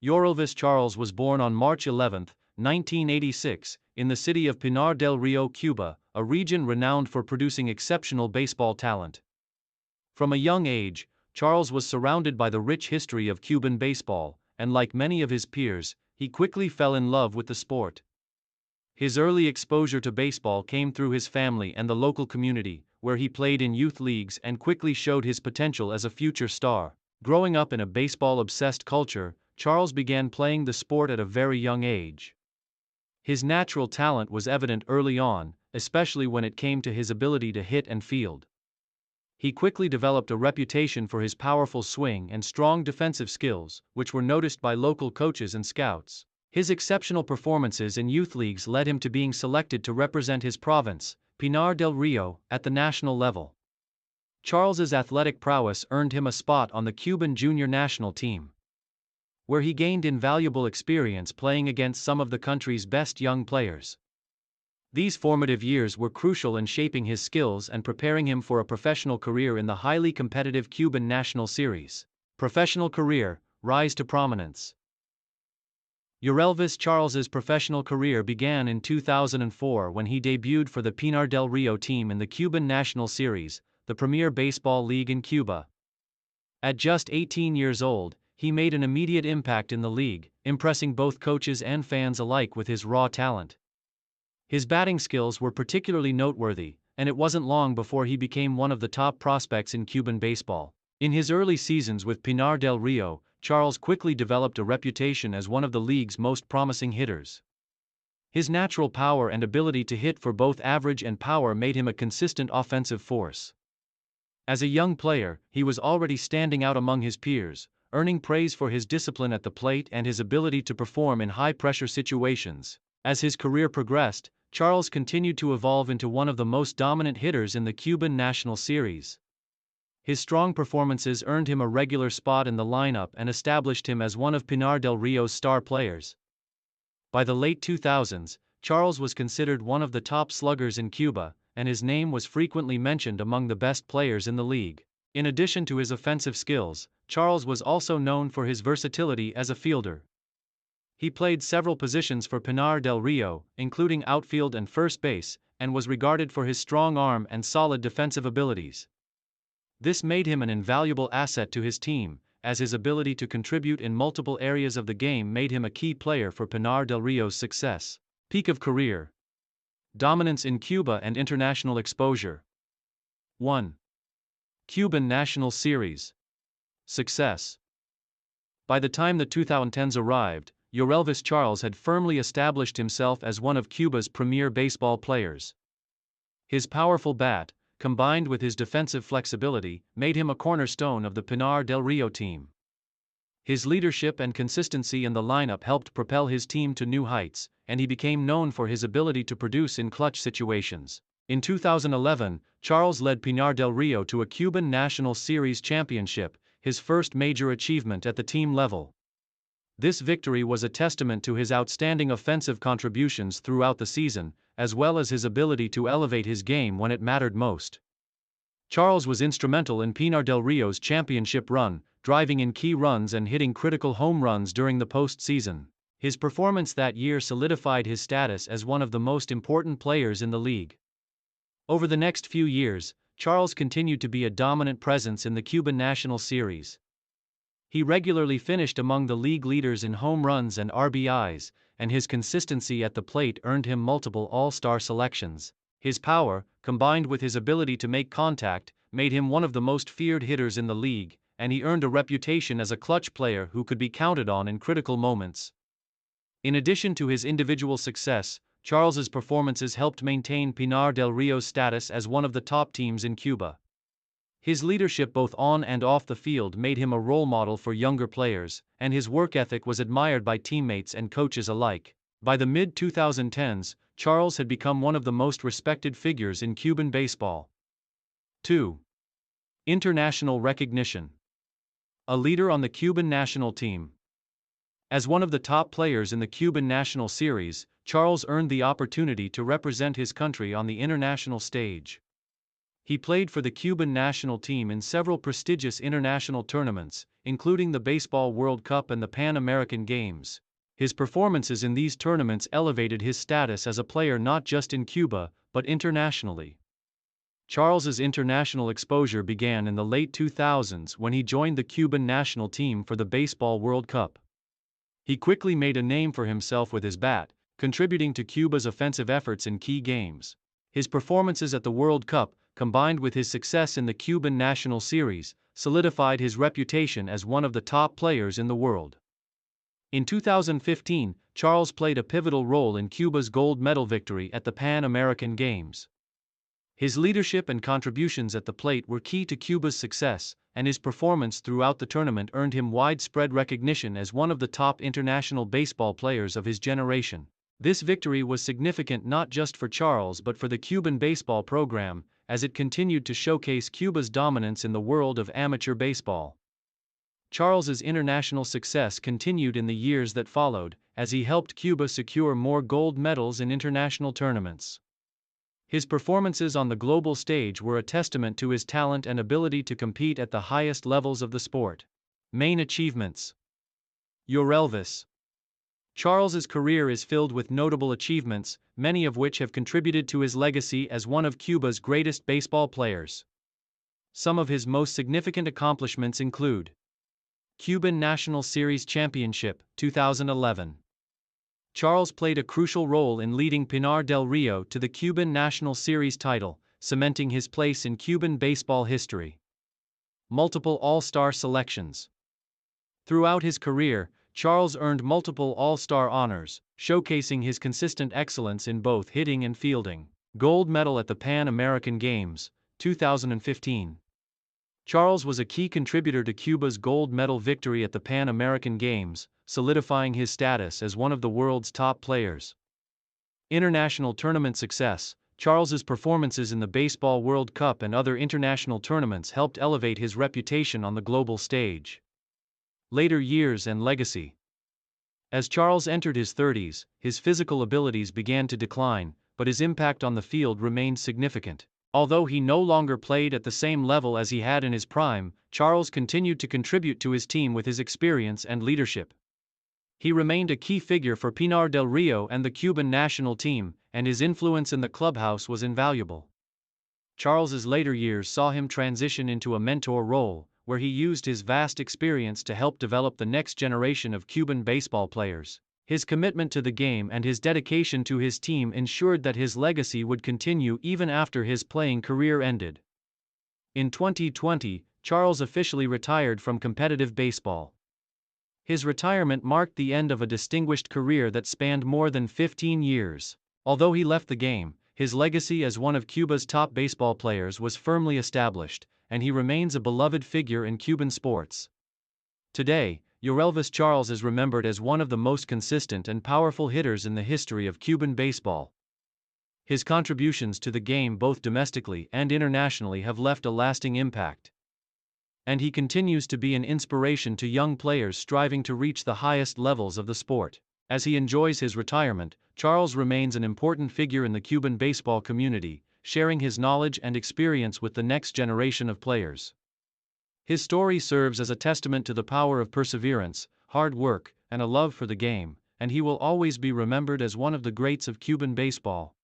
Yorelvis Charles was born on March 11, 1986, in the city of Pinar del Rio, Cuba, a region renowned for producing exceptional baseball talent. From a young age, Charles was surrounded by the rich history of Cuban baseball, and like many of his peers, he quickly fell in love with the sport. His early exposure to baseball came through his family and the local community, where he played in youth leagues and quickly showed his potential as a future star. Growing up in a baseball-obsessed culture, Charles began playing the sport at a very young age. His natural talent was evident early on, especially when it came to his ability to hit and field. He quickly developed a reputation for his powerful swing and strong defensive skills, which were noticed by local coaches and scouts. His exceptional performances in youth leagues led him to being selected to represent his province, Pinar del Rio, at the national level. Charles's athletic prowess earned him a spot on the Cuban junior national team, where he gained invaluable experience playing against some of the country's best young players. These formative years were crucial in shaping his skills and preparing him for a professional career in the highly competitive Cuban National Series. Professional career, rise to prominence. Yorelvis Charles's professional career began in 2004 when he debuted for the Pinar del Rio team in the Cuban National Series, the premier baseball league in Cuba. At just 18 years old, he made an immediate impact in the league, impressing both coaches and fans alike with his raw talent. His batting skills were particularly noteworthy, and it wasn't long before he became one of the top prospects in Cuban baseball. In his early seasons with Pinar del Rio, Charles quickly developed a reputation as one of the league's most promising hitters. His natural power and ability to hit for both average and power made him a consistent offensive force. As a young player, he was already standing out among his peers, earning praise for his discipline at the plate and his ability to perform in high-pressure situations. As his career progressed, Charles continued to evolve into one of the most dominant hitters in the Cuban National Series. His strong performances earned him a regular spot in the lineup and established him as one of Pinar del Rio's star players. By the late 2000s, Charles was considered one of the top sluggers in Cuba, and his name was frequently mentioned among the best players in the league. In addition to his offensive skills, Charles was also known for his versatility as a fielder. He played several positions for Pinar del Rio, including outfield and first base, and was regarded for his strong arm and solid defensive abilities. This made him an invaluable asset to his team, as his ability to contribute in multiple areas of the game made him a key player for Pinar del Rio's success. Peak of career. Dominance in Cuba and international exposure. 1. Cuban National Series. Success. By the time the 2010s arrived, Yorelvis Charles had firmly established himself as one of Cuba's premier baseball players. His powerful bat, combined with his defensive flexibility, made him a cornerstone of the Pinar del Rio team. His leadership and consistency in the lineup helped propel his team to new heights, and he became known for his ability to produce in clutch situations. In 2011, Charles led Pinar del Rio to a Cuban National Series championship, his first major achievement at the team level. This victory was a testament to his outstanding offensive contributions throughout the season, as well as his ability to elevate his game when it mattered most. Charles was instrumental in Pinar del Rio's championship run, driving in key runs and hitting critical home runs during the postseason. His performance that year solidified his status as one of the most important players in the league. Over the next few years, Charles continued to be a dominant presence in the Cuban National Series. He regularly finished among the league leaders in home runs and RBIs, and his consistency at the plate earned him multiple All-Star selections. His power, combined with his ability to make contact, made him one of the most feared hitters in the league, and he earned a reputation as a clutch player who could be counted on in critical moments. In addition to his individual success, Charles's performances helped maintain Pinar del Rio's status as one of the top teams in Cuba. His leadership both on and off the field made him a role model for younger players, and his work ethic was admired by teammates and coaches alike. By the mid-2010s, Charles had become one of the most respected figures in Cuban baseball. 2. International recognition. A leader on the Cuban national team. As one of the top players in the Cuban National Series, Charles earned the opportunity to represent his country on the international stage. He played for the Cuban national team in several prestigious international tournaments, including the Baseball World Cup and the Pan American Games. His performances in these tournaments elevated his status as a player not just in Cuba, but internationally. Charles's international exposure began in the late 2000s when he joined the Cuban national team for the Baseball World Cup. He quickly made a name for himself with his bat, contributing to Cuba's offensive efforts in key games. His performances at the World Cup, combined with his success in the Cuban National Series, solidified his reputation as one of the top players in the world. In 2015, Charles played a pivotal role in Cuba's gold medal victory at the Pan American Games. His leadership and contributions at the plate were key to Cuba's success, and his performance throughout the tournament earned him widespread recognition as one of the top international baseball players of his generation. This victory was significant not just for Charles but for the Cuban baseball program, as it continued to showcase Cuba's dominance in the world of amateur baseball. Charles's international success continued in the years that followed, as he helped Cuba secure more gold medals in international tournaments. His performances on the global stage were a testament to his talent and ability to compete at the highest levels of the sport. Main achievements. Yorelvis Charles's career is filled with notable achievements, many of which have contributed to his legacy as one of Cuba's greatest baseball players. Some of his most significant accomplishments include Cuban National Series Championship, 2011. Charles played a crucial role in leading Pinar del Rio to the Cuban National Series title, cementing his place in Cuban baseball history. Multiple All-Star selections. Throughout his career, Charles earned multiple All-Star honors, showcasing his consistent excellence in both hitting and fielding. Gold medal at the Pan American Games, 2015. Charles was a key contributor to Cuba's gold medal victory at the Pan American Games, solidifying his status as one of the world's top players. International tournament success. Charles's performances in the Baseball World Cup and other international tournaments helped elevate his reputation on the global stage. Later years and legacy. As Charles entered his 30s, his physical abilities began to decline, but his impact on the field remained significant. Although he no longer played at the same level as he had in his prime, Charles continued to contribute to his team with his experience and leadership. He remained a key figure for Pinar del Rio and the Cuban national team, and his influence in the clubhouse was invaluable. Charles's later years saw him transition into a mentor role, where he used his vast experience to help develop the next generation of Cuban baseball players. His commitment to the game and his dedication to his team ensured that his legacy would continue even after his playing career ended. In 2020, Charles officially retired from competitive baseball. His retirement marked the end of a distinguished career that spanned more than 15 years. Although he left the game, his legacy as one of Cuba's top baseball players was firmly established, and he remains a beloved figure in Cuban sports. Today, Yorelvis Charles is remembered as one of the most consistent and powerful hitters in the history of Cuban baseball. His contributions to the game both domestically and internationally have left a lasting impact. And he continues to be an inspiration to young players striving to reach the highest levels of the sport. As he enjoys his retirement, Charles remains an important figure in the Cuban baseball community, sharing his knowledge and experience with the next generation of players. His story serves as a testament to the power of perseverance, hard work, and a love for the game, and he will always be remembered as one of the greats of Cuban baseball.